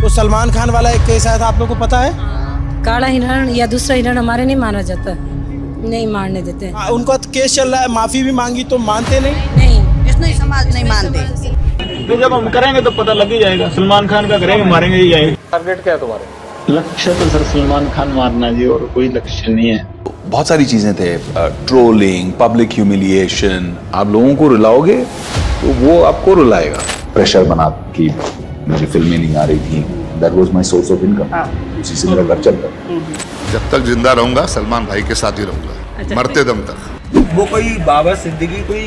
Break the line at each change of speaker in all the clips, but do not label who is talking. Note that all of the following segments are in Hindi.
तो सलमान खान वाला एक केस आया था, आप लोग को पता है?
काला हिरण या दूसरा हिरण हमारे नहीं माना जाता, नहीं मारने देते।
उनका केस चल रहा है, माफी भी मांगी तो मानते नहीं।
नहीं,
इसमें समाज नहीं मानते।
तो जब हम करेंगे तो पता लग ही जाएगा। सलमान खान का करेंगे, मारेंगे ही जाएंगे।
टारगेट क्या है तुम्हारे?
लक्ष्य तो सर सलमान खान मारना जी, और कोई लक्ष्य नहीं है।
बहुत सारी चीजें थे, ट्रोलिंग, पब्लिक ह्यूमिलिएशन। आप लोगों को रुलाओगे तो वो आपको रुलाएगा। प्रेशर बना कि मुझे फिल्में नहीं आ रही थी, that was my source of income, उसी से मेरा घर चलता था।
जब तक जिंदा रहूंगा सलमान भाई के साथ ही रहूंगा, मरते दम तक।
वो कोई बाबा सिद्दीकी कोई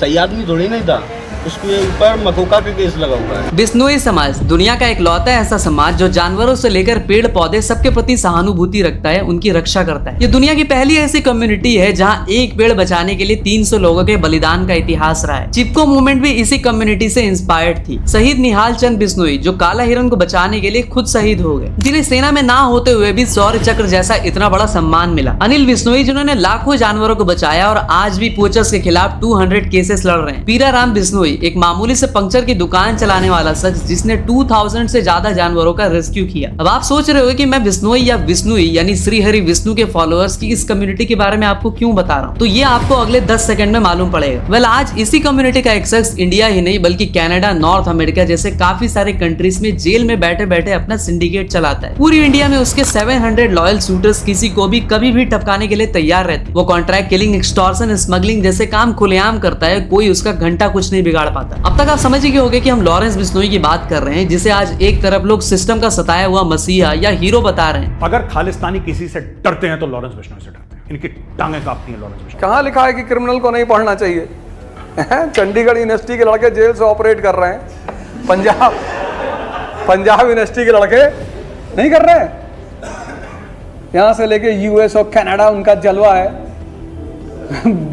सही आदमी थोड़ी नहीं था, उसके ऊपर मकोका का केस लगा हुआ है।
बिश्नोई समाज दुनिया का इकलौता ऐसा समाज जो जानवरों से लेकर पेड़ पौधे सबके प्रति सहानुभूति रखता है, उनकी रक्षा करता है। ये दुनिया की पहली ऐसी कम्युनिटी है जहाँ एक पेड़ बचाने के लिए 300 लोगों के बलिदान का इतिहास रहा है। चिपको मूवमेंट भी इसी कम्युनिटी से इंस्पायर्ड थी। शहीद निहाल चंद बिश्नोई जो काला हिरण को बचाने के लिए खुद शहीद हो गए, जिन्हें सेना में ना होते हुए भी शौर्य चक्र जैसा इतना बड़ा सम्मान मिला। अनिल बिश्नोई जिन्होंने लाखों जानवरों को बचाया और आज भी पोचर्स के खिलाफ 200 केसेस लड़ रहे हैं। पीरा राम बिश्नोई एक मामूली से पंक्चर की दुकान चलाने वाला शख्स जिसने 2000 से ज्यादा जानवरों का रेस्क्यू किया। अब आप सोच रहे हो कि मैं बिश्नोई या विष्णुई यानी श्री हरि विष्णु के फॉलोअर्स की इस कम्युनिटी के बारे में आपको क्यों बता रहा हूँ, तो ये आपको अगले 10 सेकंड में मालूम पड़ेगा। वेल, आज इसी कम्युनिटी का एक शख्स इंडिया ही नहीं बल्कि कनाडा, नॉर्थ अमेरिका जैसे काफी सारे कंट्रीज में जेल में बैठे बैठे अपना सिंडिकेट चलाता है। पूरी इंडिया में उसके 700 लॉयल शूटर्स किसी को भी कभी भी टपकाने के लिए तैयार रहते। वो कॉन्ट्रैक्ट किलिंग, एक्सटॉर्शन, स्मगलिंग जैसे काम खुलेआम करता है, कोई उसका घंटा कुछ नहीं बिगाड़ पाता। अब तक आप समझ गए होंगे कि हम लॉरेंस बिश्नोई की बात कर रहे हैं, जिसे आज एक तरफ लोग सिस्टम का सताया हुआ मसीहा या हीरो बता रहे हैं।
अगर खालिस्तानी किसी से डरते हैं तो लॉरेंस बिश्नोई से डरते हैं। इनकी टांगें कांपती हैं लॉरेंस बिश्नोई।
कहाँ लिखा है कि क्रिमिनल को नहीं पढ़ना चाहिए? चंडीगढ़ यूनिवर्सिटी के लड़के जेल से ऑपरेट कर रहे हैं, पंजाब यूनिवर्सिटी के लड़के नहीं कर रहे हैं। यहाँ से लेके यूएस और कनाडा उनका जलवा है।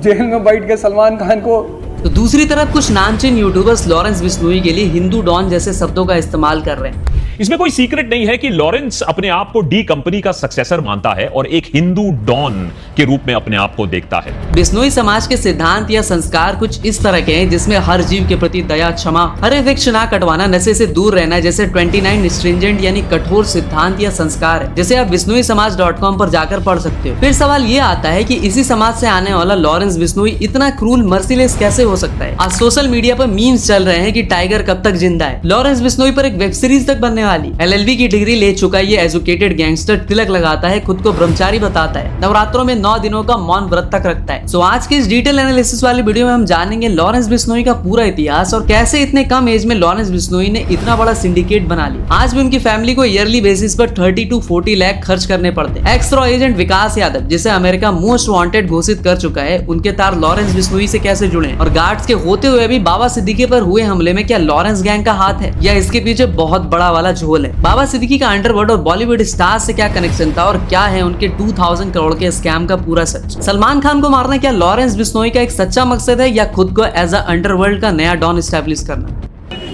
जेल में बैठ के सलमान खान को।
तो दूसरी तरफ कुछ नामचीन यूट्यूबर्स लॉरेंस बिश्नोई के लिए हिंदू डॉन जैसे शब्दों का इस्तेमाल कर रहे हैं।
इसमें कोई सीक्रेट नहीं है कि लॉरेंस अपने आप को डी कंपनी का सक्सेसर मानता है और एक हिंदू डॉन के रूप में अपने आप को देखता है।
बिश्नोई समाज के सिद्धांत या संस्कार कुछ इस तरह के हैं जिसमें हर जीव के प्रति दया, क्षमा, हरे वृक्ष ना कटवाना, नशे से दूर रहना जैसे 29 स्ट्रिंजेंट यानी कठोर सिद्धांत या संस्कार है, जैसे आप bisnoissamaj.com पर जाकर पढ़ सकते हो। फिर सवाल ये आता है कि इसी समाज से आने वाला लॉरेंस बिश्नोई इतना क्रूल, मर्सीलेस कैसे हो सकता है? आज सोशल मीडिया पर मीम्स चल रहे हैं कि टाइगर कब तक जिंदा है। लॉरेंस बिश्नोई पर एक वेब सीरीज तक बनने वाली। LLB की डिग्री ले चुका ये एजुकेटेड गैंगस्टर तिलक लगाता है, खुद को ब्रह्मचारी बताता है, नवरात्रों में 9 दिनों का मौन व्रत तक रखता है। सो आज के इस डिटेल एनालिसिस वाली वीडियो में हम जानेंगे लॉरेंस बिश्नोई का पूरा इतिहास और कैसे इतने कम एज में लॉरेंस बिश्नोई ने इतना बड़ा सिंडिकेट बना लिया। आज भी उनकी फैमिली को ईयरली बेसिस पर 30 to 40 लाख खर्च करने पड़ते हैं। एक्स रॉ एजेंट विकास यादव जिसे अमेरिका मोस्ट वांटेड घोषित कर चुका है, उनके तार लॉरेंस बिश्नोई से कैसे जुड़े और गार्ड्स के होते हुए भी बाबा सिद्दीकी पर हुए हमले में क्या लॉरेंस गैंग का हाथ है या इसके पीछे बहुत बड़ा वाला झोल है? बाबा सिद्दीकी का अंडरवर्ल्ड और बॉलीवुड स्टार से क्या कनेक्शन था और क्या है उनके 2000 करोड़ के स्कैम का पूरा सच? सलमान खान को मारना क्या लॉरेंस बिश्नोई का एक सच्चा मकसद है या खुद को एज अ अंडरवर्ल्ड का नया डॉन एस्टैब्लिश करना?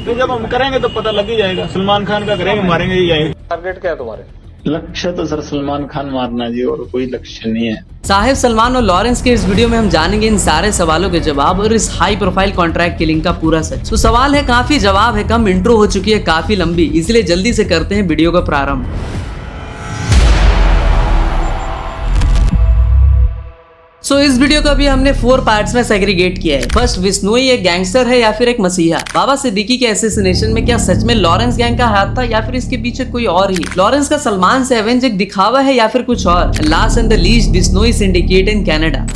तो जब हम करेंगे तो पता लग ही जाएगा। सलमान खान का करेंगे, मारेंगे ही जाएंगे।
टारगेट क्या है तुम्हारे?
लक्ष्य तो सर सलमान खान मारना जी, और कोई लक्ष्य नहीं है।
साहिब सलमान और लॉरेंस के इस वीडियो में हम जानेंगे इन सारे सवालों के जवाब और इस हाई प्रोफाइल कॉन्ट्रैक्ट किलिंग का पूरा सच। तो सवाल है काफी, जवाब है कम, इंट्रो हो चुकी है काफी लंबी, इसलिए जल्दी से करते हैं वीडियो का प्रारंभ। सो इस वीडियो को अभी हमने 4 पार्ट्स में सेग्रीगेट किया है। फर्स्ट, बिश्नोई एक गैंगस्टर है या फिर एक मसीहा? बाबा सिद्दीकी के असैसिनेशन में क्या सच में लॉरेंस गैंग का हाथ था या फिर इसके पीछे कोई और ही? लॉरेंस का सलमान से एवेंज एक दिखावा है या फिर कुछ और? Last and the least, Bishnoi syndicate in Canada.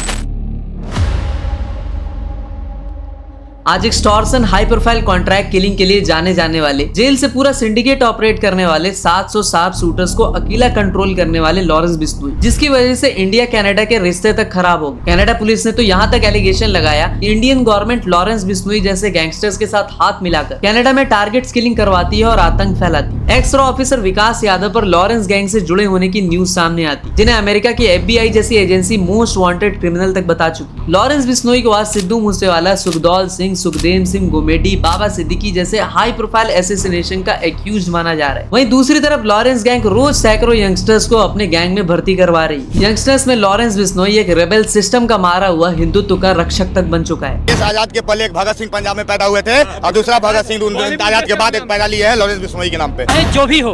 आज extortion, high profile contract killing के लिए जाने जाने वाले, जेल से पूरा सिंडिकेट ऑपरेट करने वाले 700 शार्प शूटर्स को अकेला कंट्रोल करने वाले लॉरेंस बिश्नोई, जिसकी वजह से इंडिया कनाडा के रिश्ते तक खराब हो गए। कनाडा पुलिस ने तो यहाँ तक एलिगेशन लगाया इंडियन गवर्नमेंट लॉरेंस बिश्नोई जैसे गैंगस्टर्स के साथ हाथ मिलाकर कनाडा में टारगेट किलिंग करवाती है और आतंक फैलाती है। एक्स रॉ ऑफिसर विकास यादव पर लॉरेंस गैंग से जुड़े होने की न्यूज सामने आती, जिन्हें अमेरिका की FBI जैसी एजेंसी मोस्ट वांटेड क्रिमिनल तक बता चुकी। लॉरेंस बिश्नोई को आज सिद्धू मूसेवाला, सुखदौल सिंह, सुखदेव सिंह गोमेडी, बाबा सिद्दीकी जैसे हाई प्रोफाइल असैसिनेशन का एक्यूज माना जा रहा है। वहीं दूसरी तरफ लॉरेंस गैंग रोज सैकड़ों यंगस्टर्स को अपने गैंग में भर्ती करवा रही है। यंगस्टर्स में लॉरेंस बिश्नोई एक रेबेल सिस्टम का मारा हुआ हिंदुत्व का रक्षक तक बन चुका है।
देश आजाद के पहले एक भगत सिंह पंजाब में पैदा हुए थे और दूसरा भगत सिंह आजाद के बाद एक पैदा लिया है लॉरेंस बिश्नोई के नाम पे।
चाहे जो भी हो,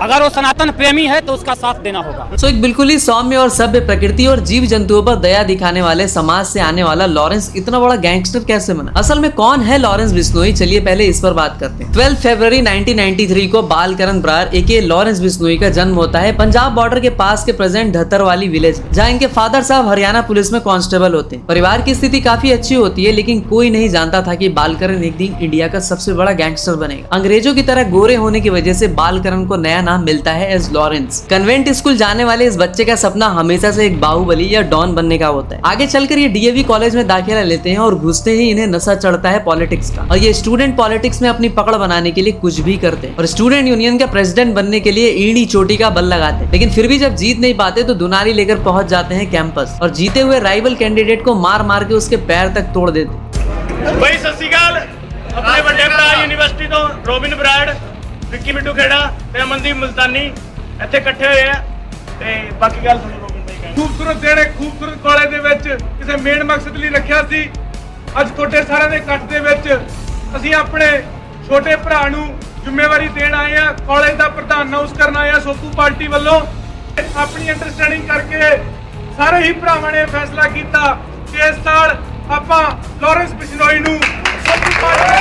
अगर वो सनातन प्रेमी है तो उसका साथ देना होगा।
सो एक बिल्कुल ही सौम्य और सभ्य प्रकृति और जीव जंतुओं पर दया दिखाने वाले समाज से आने वाला लॉरेंस इतना बड़ा गैंगस्टर कैसे बना? असल में कौन है लॉरेंस बिश्नोई? चलिए पहले इस पर बात करते हैं। 12 फरवरी 1993 को बालकरण बरार एके लॉरेंस बिश्नोई का जन्म होता है पंजाब बॉर्डर के पास के प्रेजेंट धतरवाली विलेज, जहाँ इनके फादर साहब हरियाणा पुलिस में कांस्टेबल होते हैं। परिवार की स्थिति काफी अच्छी होती है, लेकिन कोई नहीं जानता था कि बालकरण एक दिन इंडिया का सबसे बड़ा गैंगस्टर बनेगा। अंग्रेजों की तरह गोरे होने की वजह से बालकरण को नया नाम मिलता है एज लॉरेंस। कन्वेंट स्कूल जाने वाले इस बच्चे का सपना हमेशा से एक बाहुबली या डॉन बनने का होता है। आगे चलकर ये डीएवी कॉलेज में दाखिला लेते हैं और घुसते ही इन्हें नशा चढ़ता है पॉलिटिक्स का, और ये स्टूडेंट पॉलिटिक्स में अपनी पकड़ बनाने के लिए कुछ भी करते हैं और स्टूडेंट यूनियन का प्रेसिडेंट बनने के लिए ईड़ी चोटी का बल लगाते हैं। लेकिन फिर भी जब जीत नहीं पाते तो दुनाली लेकर पहुंच जाते हैं कैंपस और जीते हुए राइवल कैंडिडेट को मार मार के उसके पैर तक तोड़ देते।
भाई सत श्री अकाल। अपने ਵੱਡੇ ਭਰਾ यूनिवर्सिटी तो रोबिन बराड़, विक्की मिट्टू खेड़ा ਤੇ ਅਮਨਦੀਪ ਮੁਲਤਾਨੀ ਇੱਥੇ ਇਕੱਠੇ ਹੋਏ ਆ ਤੇ ਬਾਕੀ ਗੱਲ ਸੁਣੋ। रोबिन भाई खूबसूरत ਜਿਹੜੇ खूबसूरत ਕਾਲਜ ਦੇ ਵਿੱਚ ਕਿਸੇ ਮੇਨ ਮਕਸਦ ਲਈ ਰੱਖਿਆ ਸੀ। ਅੱਜ ਤੁਹਾਡੇ ਸਾਰਿਆਂ ਦੇ ਇਕੱਠ ਦੇ ਵਿੱਚ ਅਸੀਂ ਆਪਣੇ ਛੋਟੇ ਭਰਾ ਨੂੰ ਜ਼ਿੰਮੇਵਾਰੀ ਦੇਣ ਆਏ ਆ। ਕਾਲਜ ਦਾ ਪ੍ਰਧਾਨ ਅਨਾਉਂਸ ਕਰਨ ਆਏ ਆ ਸੋਪੂ ਪਾਰਟੀ ਵੱਲੋਂ। ਆਪਣੀ ਅੰਡਰਸਟੈਂਡਿੰਗ ਕਰਕੇ ਸਾਰੇ ਹੀ ਭਰਾਵਾਂ ਨੇ ਫੈਸਲਾ ਕੀਤਾ ਕਿ ਇਸ ਸਾਲ ਆਪਾਂ ਲੌਰੈਂਸ ਬਿਸ਼ਨੋਈ ਨੂੰ ਸੋਪੂ ਪਾਰਟੀ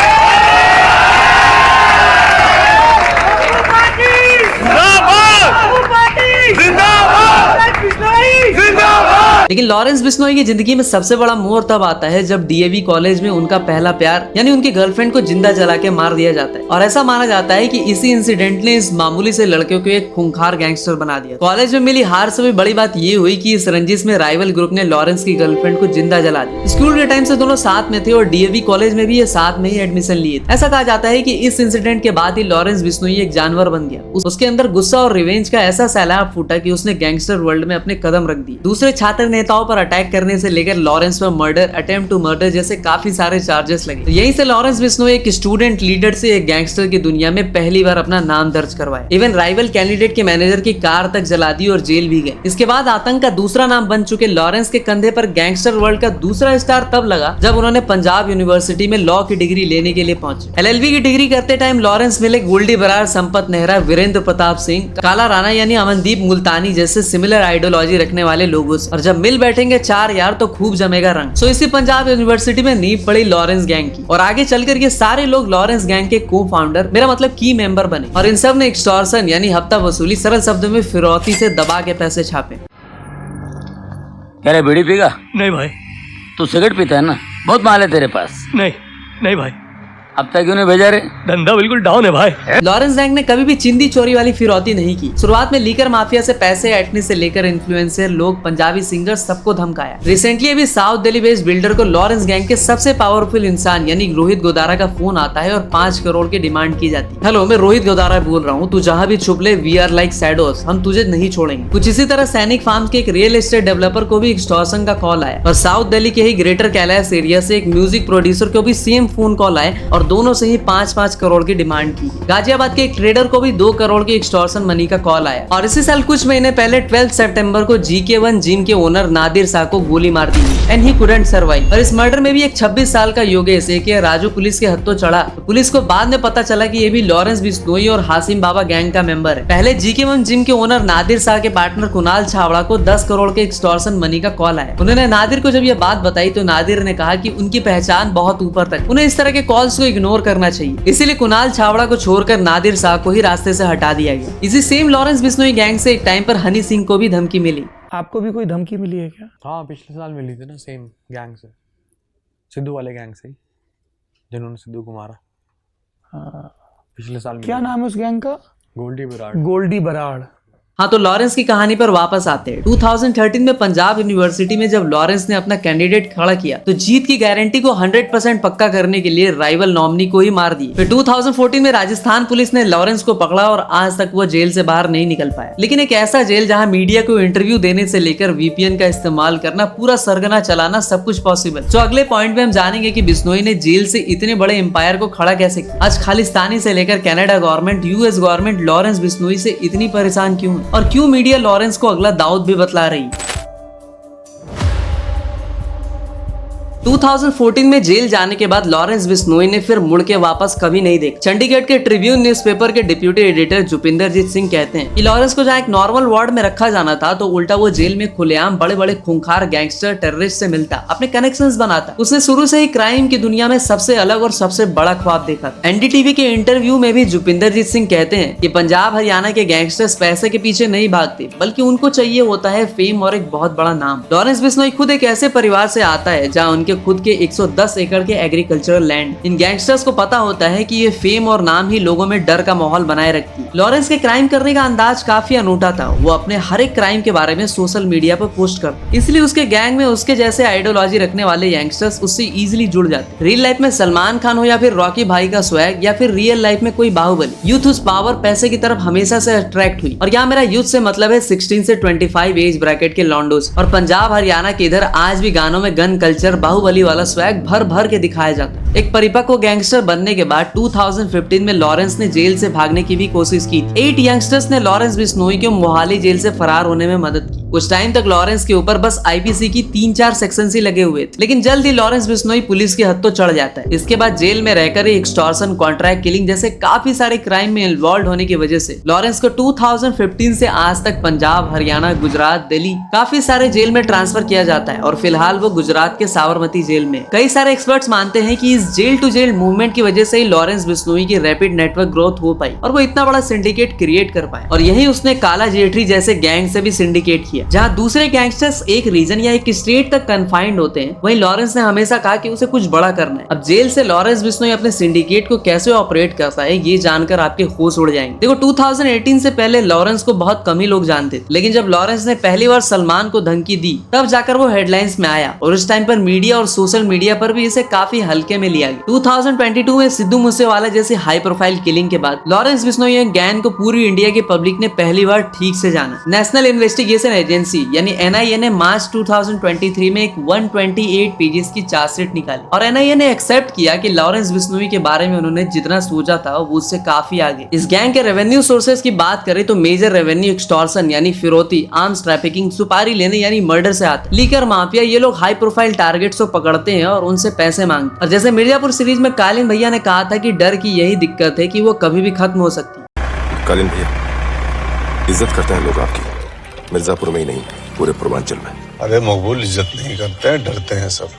लेकिन लॉरेंस बिश्नोई की जिंदगी में सबसे बड़ा मोड़ तब आता है जब डीएवी कॉलेज में उनका पहला प्यार यानी उनकी गर्लफ्रेंड को जिंदा जला के मार दिया जाता है। और ऐसा माना जाता है कि इसी इंसिडेंट ने इस मामूली से लड़के को एक खूंखार गैंगस्टर बना दिया। कॉलेज में मिली हार से भी बड़ी बात ये हुई कि इस रंजिश में राइवल ग्रुप ने लॉरेंस की गर्लफ्रेंड को जिंदा जला दिया। स्कूल के टाइम से दोनों साथ में थे और डीएवी कॉलेज में भी ये साथ में ही एडमिशन लिए थे। ऐसा कहा जाता है कि इस इंसिडेंट के बाद ही लॉरेंस बिश्नोई एक जानवर बन गया। उसके अंदर गुस्सा और रिवेंज का ऐसा सैलाब फूटा कि उसने गैंगस्टर वर्ल्ड में अपने कदम रख दिए। दूसरे छात्र नेताओं पर अटैक करने से लेकर लॉरेंस पर मर्डर, अटेम्प्ट टू मर्डर जैसे काफी सारे चार्जेस लगे। तो यहीं से लॉरेंस बिश्नोई एक स्टूडेंट लीडर से एक गैंगस्टर की दुनिया में पहली बार अपना नाम दर्ज करवाया। इवन राइवल कैंडिडेट के मैनेजर की कार तक जला दी और जेल भी गए। इसके बाद आतंक का दूसरा नाम बन चुके लॉरेंस के कंधे पर गैंगस्टर वर्ल्ड का दूसरा स्टार तब लगा जब उन्होंने पंजाब यूनिवर्सिटी में लॉ की डिग्री लेने के लिए पहुंचे। एलएलबी की डिग्री करते टाइम लॉरेंस मिले गोल्डी बरार, संपत नेहरा, वीरेंद्र प्रताप सिंह, काला राणा यानी अमनदीप मुल्तानी जैसे सिमिलर आइडियोलॉजी रखने वाले लोगों से। और जब मिल बैठेंगे चार यार तो खूब जमेगा रंग। सो इसी पंजाब यूनिवर्सिटी में नींव पड़ी लॉरेंस गैंग की और आगे चलकर ये सारे लोग लॉरेंस गैंग के को फाउंडर, मेरा मतलब की मेंबर बने। और इन सब ने एक्सटॉर्शन यानी हफ्ता वसूली, सरल शब्दों में फिरौती से दबा के पैसे छापे।
क्या रे, बीड़ी पीगा? नहीं भाई। तू सिगरेट पीता है ना, बहुत माल है तेरे पास। नहीं भाई। अब तक क्यों नहीं भेजा रे? धंधा बिल्कुल डाउन है भाई। लॉरेंस गैंग ने कभी भी चिंदी चोरी वाली फिरौती नहीं की। शुरुआत में लीकर माफिया से पैसे ऐंठने से लेकर इन्फ्लुएंसर लोग, पंजाबी सिंगर सबको धमकाया। रिसेंटली अभी साउथ दिल्ली बेस्ड बिल्डर को लॉरेंस गैंग के सबसे पावरफुल इंसान यानी रोहित गोदारा का फोन आता है और 5 करोड़ की डिमांड की जाती है। हेलो, मैं रोहित गोदारा बोल रहा हूँ, तू जहाँ भी छुप ले, वी आर लाइक शैडोज, हम तुझे नहीं छोड़ेंगे। कुछ इसी तरह सैनिक फार्म के एक रियल एस्टेट डेवलपर को भी एक्सटॉर्शन का कॉल आया और साउथ दिल्ली के ही ग्रेटर कैलाश एरिया से एक म्यूजिक प्रोड्यूसर को भी सेम फोन कॉल आए और दोनों से ही 5 करोड़ की डिमांड की। गाजियाबाद के एक ट्रेडर को भी 2 करोड़ की एक्सटॉर्शन मनी का कॉल आया। और इसी साल कुछ महीने पहले 12 सितंबर को GK1 जिम के ओनर नादिर शाह को गोली मार दी एंड ही कुडंट सर्वाइव। और इस मर्डर में भी एक 26 साल का योगेश एके राजू पुलिस के हत्थों चढ़ा। पुलिस को बाद में पता चला कि ये भी लॉरेंस बिश्नोई और हासिम बाबा गैंग का मेंबर है। पहले GK1 जिम के ओनर नादिर शाह के पार्टनर कुणाल छावड़ा को 10 करोड़ के एक्सटॉर्शन मनी का कॉल आया। उन्होंने नादिर को जब ये बात बताई तो नादिर ने कहा कि उनकी पहचान बहुत ऊपर तक, उन्हें इस तरह के कॉल्स को इग्नोर करना चाहिए। इसीलिए कुणाल छावड़ा को छोड़कर नादिर शाह को ही रास्ते से हटा दिया गया। इसी सेम लॉरेंस बिश्नोई गैंग से एक टाइम पर हनी सिंह को भी धमकी मिली।
आपको भी कोई धमकी मिली है क्या?
हाँ, पिछले साल मिली थी ना, सेम गैंग से, सिद्धू वाले गैंग से, जिन्होंने सिद्धू को मारा।
हाँ।
पिछले साल
क्या नाम है उस गैंग का?
गोल्डी बराड़।
गोल्डी बराड़।
हाँ, तो लॉरेंस की कहानी पर वापस आते हैं। 2013 में पंजाब यूनिवर्सिटी में जब लॉरेंस ने अपना कैंडिडेट खड़ा किया तो जीत की गारंटी को 100% पक्का करने के लिए राइवल नॉमिनी को ही मार दिए। फिर 2014 में राजस्थान पुलिस ने लॉरेंस को पकड़ा और आज तक वो जेल से बाहर नहीं निकल पाया। लेकिन एक ऐसा जेल जहाँ मीडिया को इंटरव्यू देने से लेकर VPN का इस्तेमाल करना, पूरा सरगना चलाना, सब कुछ पॉसिबल। तो अगले पॉइंट में हम जानेंगे कि बिश्नोई ने जेल से इतने बड़े एम्पायर को खड़ा कैसे किया। आज खालिस्तानी से लेकर Canada government, US government Lawrence Bishnoi से इतनी परेशान क्यों है और क्यों मीडिया लॉरेंस को अगला दाऊद भी बतला रही। 2014 में जेल जाने के बाद लॉरेंस बिश्नोई ने फिर मुड़ के वापस कभी नहीं देखा। चंडीगढ़ के ट्रिब्यून न्यूज़पेपर के डिप्यूटी एडिटर जुपिंदरजीत सिंह कहते हैं कि लॉरेंस को जहाँ एक नॉर्मल वार्ड में रखा जाना था, तो उल्टा वो जेल में खुलेआम बड़े बड़े खूंखार गैंगस्टर टेररिस्ट से मिलता, अपने कनेक्शंस बनाता। उसने शुरू से ही क्राइम की दुनिया में सबसे अलग और सबसे बड़ा ख्वाब देखा। एनडीटीवी के इंटरव्यू में भी जुपिंदरजीत सिंह कहते हैं कि पंजाब हरियाणा के गैंगस्टर्स पैसे के पीछे नहीं भागते, बल्कि उनको चाहिए होता है फेम और एक बहुत बड़ा नाम। लॉरेंस बिश्नोई खुद एक ऐसे परिवार से आता है जहाँ उनके खुद के 110 एकड़ के एग्रीकल्चरल लैंड। इन गैंगस्टर्स को पता होता है कि ये फेम और नाम ही लोगों में डर का माहौल बनाए रखती है। लॉरेंस के क्राइम करने का अंदाज काफी अनूठा था। वो अपने हर एक क्राइम के बारे में सोशल मीडिया पर पोस्ट करता, इसलिए उसके गैंग में उसके जैसे आइडियोलॉजी रखने वाले यंगस्टर्स उससे इजीली जुड़ जाते। रियल लाइफ में सलमान खान हो या फिर रॉकी भाई का स्वैग, या फिर रियल लाइफ में कोई बाहुबली, यूथ उस पावर पैसे की तरफ हमेशा से अट्रैक्ट हुई। और यहाँ मेरा यूथ से मतलब है 16 से 25 एज ब्रैकेट के लॉन्डोस। और पंजाब हरियाणा के इधर आज भी गानों में गन कल्चर, बाहुबली वाला स्वैग भर भर के दिखाया जाता है। एक परिपक्व गैंगस्टर बनने के बाद 2015 में लॉरेंस ने जेल से भागने की भी कोशिश की। 8 यंगस्टर्स ने लॉरेंस बिश्नोई को मोहाली जेल से फरार होने में मदद की। उस टाइम तक लॉरेंस के ऊपर बस आईपीसी की 3-4 सेक्शन ही लगे हुए थे, लेकिन जल्द ही लॉरेंस बिश्नोई पुलिस की हद तो चढ़ जाता है। इसके बाद जेल में रहकर ही एक्सटॉर्शन, कॉन्ट्रैक्ट किलिंग जैसे काफी सारे क्राइम में इन्वॉल्व होने की वजह से लॉरेंस को 2015 से आज तक पंजाब, हरियाणा, गुजरात, दिल्ली काफी सारे जेल में ट्रांसफर किया जाता है। और फिलहाल वो गुजरात के साबरमती जेल में। कई सारे एक्सपर्ट्स मानते हैं कि इस जेल टू जेल मूवमेंट की वजह से ही लॉरेंस बिश्नोई की रैपिड नेटवर्क ग्रोथ हो पाई और वो इतना बड़ा सिंडिकेट क्रिएट कर पाए। और यही उसने काला जेठरी जैसे गैंग से भी सिंडिकेट किया। जहाँ दूसरे गैंगस्टर्स एक रीजन या एक स्टेट तक कन्फाइंड होते हैं, वहीं लॉरेंस ने हमेशा कहा कि उसे कुछ बड़ा करना है। अब जेल से लॉरेंस बिश्नोई अपने सिंडिकेट को कैसे ऑपरेट करता है, ये जानकर आपके होश उड़ जाएंगे। देखो 2018 से पहले लॉरेंस को बहुत कम ही लोग जानते थे, लेकिन जब लॉरेंस ने पहली बार सलमान को धमकी दी, तब जाकर वो हेडलाइंस में आया। और उस टाइम पर मीडिया और सोशल मीडिया पर भी इसे काफी हल्के में लिया गया। 2022 में सिद्धू मूसेवाला जैसी हाई प्रोफाइल किलिंग के बाद लॉरेंस बिश्नोई गैंग को पूरी इंडिया की पब्लिक ने पहली बार ठीक से जाना। नेशनल इन्वेस्टिगेशन एजेंसी यानी NIA ने मार्च 2023 में एक 128 पेजेस की चार्जशीट निकाली और NIA ने एक्सेप्ट किया कि लॉरेंस बिश्नोई के बारे में उन्होंने जितना सोचा था वो उससे काफी आगे। इस गैंग के रेवेन्यू सोर्सेज की बात करें तो मेजर रेवेन्यू एक्सटॉर्शन यानी फिरौती, आर्म्स ट्रैफिकिंग, सुपारी लेने यानी मर्डर से आता है। लीकर माफिया, ये लोग हाई प्रोफाइल टारगेट्स को पकड़ते हैं और उनसे पैसे मांगते। और जैसे मिर्जापुर सीरीज में कालीन भैया ने कहा था कि डर की यही दिक्कत है कि वो कभी भी खत्म हो सकती है।
कालीन भैया, इज्जत करते हैं लोग आपकी, मिर्जापुर में ही नहीं पूरे पूर्वांचल में।
अरे मकबूल, इज्जत नहीं करते हैं, डरते हैं सब।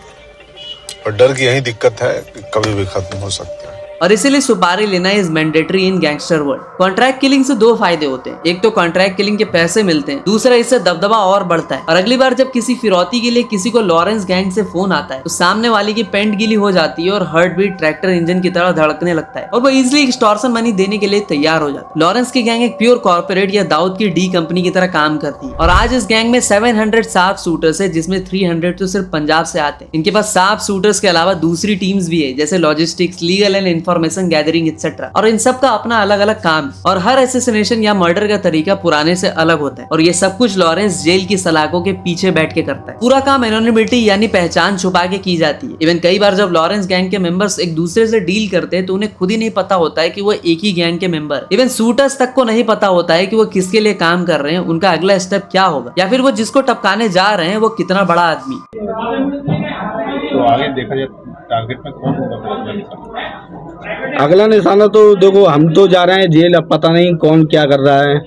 और डर की यही दिक्कत है कि कभी भी खत्म हो सकता है।
और इसीलिए सुपारी लेना is mandatory in gangster world. Contract killing से 2 फायदे होते हैं। एक तो कॉन्ट्रैक्ट किलिंग के पैसे मिलते हैं, दूसरा इससे दबदबा और बढ़ता है। और अगली बार जब किसी फिरौती के लिए किसी को लॉरेंस गैंग से फोन आता है तो सामने वाले की पेंट गीली हो जाती है और हार्ट बीट ट्रैक्टर इंजन की तरह धड़कने लगता है और वो इजिली एक्सटॉर्शन मनी देने के लिए तैयार हो जाता है। लॉरेंस की गैंग एक प्योर कॉर्पोरेट या दाऊद की डी कंपनी की तरह काम करती है। और आज इस गैंग में 700 शार्प शूटर्स है, जिसमें 300 तो सिर्फ पंजाब से आते हैं। इनके पास शार्प शूटर्स के अलावा दूसरी टीम्स भी है, जैसे logistics, legal and information gathering etc. और इन सब का अपना अलग अलग काम है और हर असैसिनेशन या मर्डर का तरीका पुराने से अलग होता है। और ये सब कुछ लॉरेंस जेल की सलाखों के पीछे बैठ के करता है। पूरा काम एनोनिमिटी यानी पहचान छुपा के की जाती है। इवन कई बार जब लॉरेंस गैंग के मेंबर्स एक दूसरे से डील करते हैं तो उन्हें खुद ही नहीं पता होता है कि वो एक ही गैंग के मेंबर। इवन शूटर्स तक को नहीं पता होता है कि वो किसके लिए काम कर रहे हैं, उनका अगला स्टेप क्या होगा, या फिर वो जिसको टपकाने जा रहे हैं वो कितना बड़ा आदमी।
तो आगे देखा जाए टारगेट में कौन होगा?
अगला निशाना तो देखो, हम तो जा रहे हैं जेल, अब पता नहीं कौन क्या कर रहा है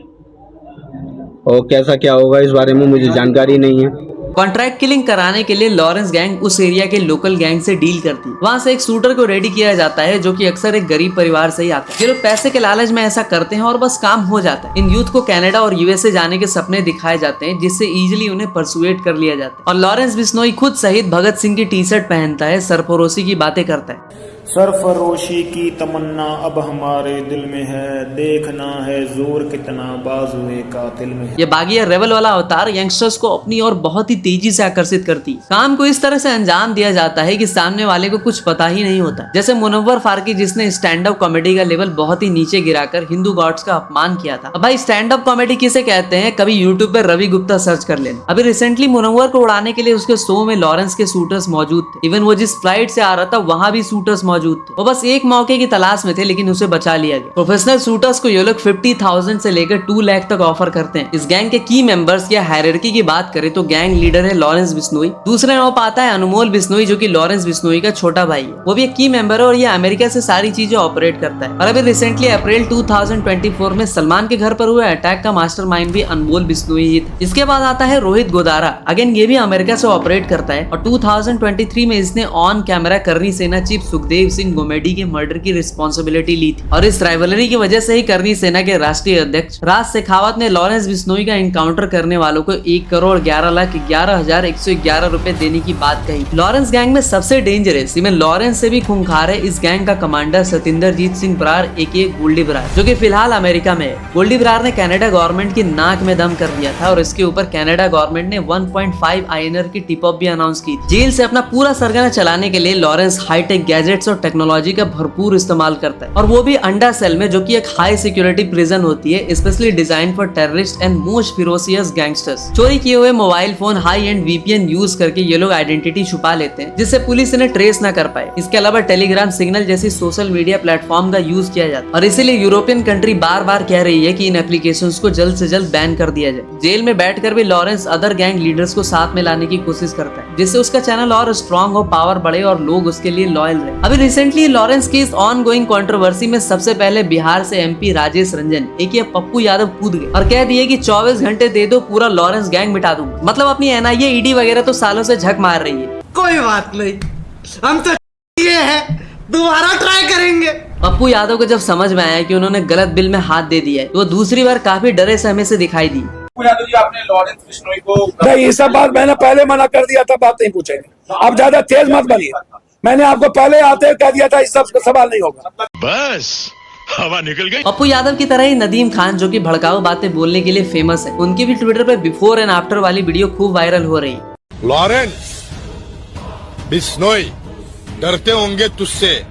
और कैसा क्या होगा, इस बारे में मुझे जानकारी नहीं है।
कॉन्ट्रैक्ट किलिंग कराने के लिए लॉरेंस गैंग उस एरिया के लोकल गैंग से डील करती है। वहाँ से एक शूटर को रेडी किया जाता है जो कि अक्सर एक गरीब परिवार से ही आता है। ये लोग पैसे के लालच में ऐसा करते हैं और बस काम हो जाता है। इन यूथ को कनाडा और USA जाने के सपने दिखाए जाते हैं, जिससे इजीली उन्हें परसुएट कर लिया जाता है। और लॉरेंस बिश्नोई खुद शहीद भगत सिंह की टी-शर्ट पहनता है, सरफरोशी की बातें करता है।
सरफरोशी की तमन्ना अब हमारे दिल में है, देखना है जोर कितना बाजुए कातिल में है।
ये बागी रेबल वाला अवतार यंगस्टर्स को अपनी ओर बहुत ही तेजी से आकर्षित करती है। काम को इस तरह से अंजाम दिया जाता है कि सामने वाले को कुछ पता ही नहीं होता। जैसे मुनव्वर फारूकी, जिसने स्टैंड अप कॉमेडी का लेवल बहुत ही नीचे गिराकर हिंदू गॉड्स का अपमान किया था। अब भाई स्टैंड अप कॉमेडी किसे कहते हैं, कभी यूट्यूब पर रवि गुप्ता सर्च कर लेना। अभी रिसेंटली मुनव्वर को उड़ाने के लिए उसके शो में लॉरेंस के शूटर्स मौजूद थे। इवन वो जिस फ्लाइट से आ रहा था वहां भी शूटर्स मौजूद थे। वो बस एक मौके की तलाश में थे, लेकिन उसे बचा लिया गया। प्रोफेशनल शूटर्स को ये लोग 50,000 से लेकर 2 लाख तक ऑफर करते हैं। इस गैंग के की मेंबर्स या हायरार्की की बात करें तो गैंग लीडर है लॉरेंस बिश्नोई। दूसरे नंबर पर आता है अनमोल बिश्नोई, जो कि लॉरेंस बिश्नोई का छोटा भाई है। वो भी एक की मेंबर है और ये अमेरिका से सारी चीजें ऑपरेट करता है। और अभी रिसेंटली अप्रैल 2024 में सलमान के घर पर हुए अटैक का मास्टरमाइंड भी अनमोल बिश्नोई ही था। इसके बाद आता है रोहित गोदारा। अगेन ये भी अमेरिका से ऑपरेट करता है और 2023 में इसने ऑन कैमरा करनी सेना चीफ सुखदेव सिंह गोमेडी के मर्डर की रिस्पॉन्सिबिलिटी ली थी। और इस राइवलरी की वजह से ही करनी सेना के राष्ट्रीय अध्यक्ष राज शेखावत ने लॉरेंस बिश्नोई का एनकाउंटर करने वालों को 1,11,11,111 रुपए देने की बात कही। लॉरेंस गैंग में सबसे डेंजरस, इवन लॉरेंस से भी खूंखार है इस गैंग का कमांडर सतिंदरजीत सिंह बरार एके गोल्डी बरार, जो कि फिलहाल अमेरिका में है। गोल्डी बरार ने कनाडा गवर्नमेंट की नाक में दम कर दिया था और इसके ऊपर कनाडा गवर्नमेंट ने 1.5 INR की टिप ऑफ भी अनाउंस की। जेल से अपना पूरा सरगना चलाने के लिए लॉरेंस हाईटेक गैजेट्स और टेक्नोलॉजी का भरपूर इस्तेमाल करता है, और वो भी अंडा सेल में, जो कि एक हाई सिक्योरिटी प्रिजन होती है, specially design for terrorist and most ferocious gangsters. चोरी किए हुए mobile phone, high end VPN use करके ये लोग आइडेंटिटी छुपा लेते हैं, जिससे पुलिस इन्हें ट्रेस ना कर पाए। इसके अलावा टेलीग्राम, सिग्नल जैसी सोशल मीडिया प्लेटफॉर्म का यूज किया जाता है और इसीलिए यूरोपियन कंट्री बार बार कह रही है कि इन एप्लीकेशंस को जल्द से जल्द बैन कर दिया जाए। जेल में बैठकर भी लॉरेंस अदर गैंग लीडर्स को साथ में लाने की कोशिश करता है, जिससे उसका चैनल और स्ट्रॉन्ग हो, पावर बढ़े और लोग उसके लिए लॉयल रहे। अभी रिसेंटली लॉरेंस की इस ऑन गोइंग कंट्रोवर्सी में सबसे पहले बिहार से MP राजेश रंजन एक पप्पू यादव कूद गए और कह दिए कि 24 घंटे दे दो, पूरा लॉरेंस गैंग मिटा दूंगा। मतलब अपनी NIA ED वगैरह तो सालों से झक मार रही है।
कोई बात नहीं, हम तो ये है, दोबारा ट्राई करेंगे।
पप्पू यादव को जब समझ में आया कि उन्होंने गलत बिल में हाथ दे दिया है, तो वो दूसरी बार काफी डरे सहमे से दिखाई दी।
यादव जी, आपने लॉरेंस बिश्नोई को
नहीं, ये सब बात मैंने पहले मना कर दिया था, बात नहीं पूछेंगे। आप ज्यादा तेज मत बनिए, मैंने आपको पहले आते कह दिया था, इस सब सवाल नहीं होगा।
बस हवा निकल गई।
पप्पू यादव की तरह ही नदीम खान, जो कि भड़काऊ बातें बोलने के लिए फेमस है, उनकी भी ट्विटर पे बिफोर एंड आफ्टर वाली वीडियो खूब वायरल हो रही है।
लॉरेंस बिश्नोई डरते होंगे तुझसे,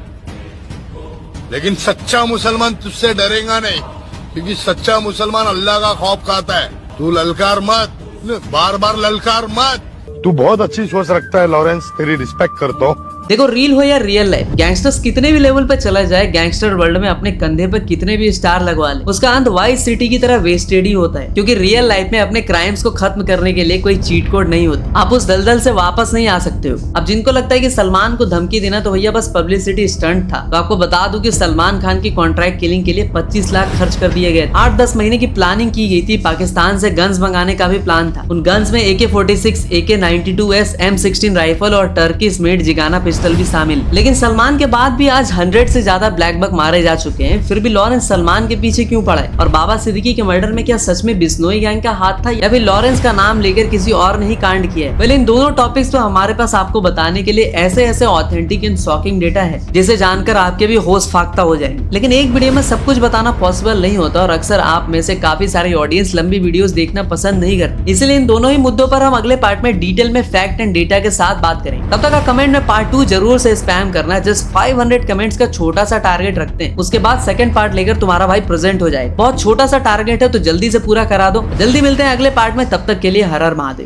लेकिन सच्चा मुसलमान तुझसे डरेगा नहीं, क्योंकि सच्चा मुसलमान अल्लाह का खौफ खाता है। तू ललकार मत, बार बार ललकार मत। तू बहुत अच्छी सोच रखता है लॉरेंस, तेरी रिस्पेक्ट करता हूँ।
देखो, रील हो या रियल लाइफ, गैंगस्टर्स कितने भी लेवल पे चला जाए, गैंगस्टर वर्ल्ड में अपने कंधे पर कितने भी स्टार लगवा ले, उसका अंत वाइस सिटी की तरह वेस्टेड ही होता है। क्योंकि रियल लाइफ में अपने क्राइम्स को खत्म करने के लिए कोई चीट कोड नहीं होता। आप उस दलदल से वापस नहीं आ सकते हो। अब जिनको लगता है कि सलमान को धमकी देना तो भैया बस पब्लिसिटी स्टंट था, तो आपको बता दूं कि सलमान खान की कॉन्ट्रैक्ट किलिंग के लिए 25 लाख खर्च कर दिए गए। 8-10 महीने की प्लानिंग की गई थी। पाकिस्तान से गन्स मंगाने का भी प्लान था। उन गन्स में AK-46, AK-92S, M16 राइफल और टर्किश मेड जिगाना पिस्टल भी शामिल। लेकिन सलमान के बाद भी आज 100 से ज्यादा ब्लैक बक मारे जा चुके हैं, फिर भी लॉरेंस सलमान के पीछे क्यों पड़ा है? और बाबा सिद्दीकी के मर्डर में क्या सच में बिश्नोई गैंग का हाथ था, या फिर लॉरेंस का नाम लेकर किसी और ने ही कांड किया है? इन दोनों टॉपिक्स तो हमारे पास आपको बताने के लिए ऐसे ऑथेंटिक एंड शॉकिंग डेटा है, जिसे जानकर आपके भी होश फाख्ता हो जाएंगे। लेकिन एक वीडियो में सब कुछ बताना पॉसिबल नहीं होता और अक्सर आप में से काफी सारी ऑडियंस लंबी वीडियोस देखना पसंद नहीं करते। इसलिए इन दोनों ही मुद्दों पर हम अगले पार्ट में डिटेल में फैक्ट एंड डेटा के साथ बात करेंगे। तब तक आप कमेंट में पार्ट 2 जरूर से स्पैम करना। जस्ट 500 कमेंट्स का छोटा सा टारगेट रखते हैं, उसके बाद सेकंड पार्ट लेकर तुम्हारा भाई प्रेजेंट हो जाए। बहुत छोटा सा टारगेट है, तो जल्दी से पूरा करा दो। जल्दी मिलते हैं अगले पार्ट में, तब तक के लिए हर हर महादेव।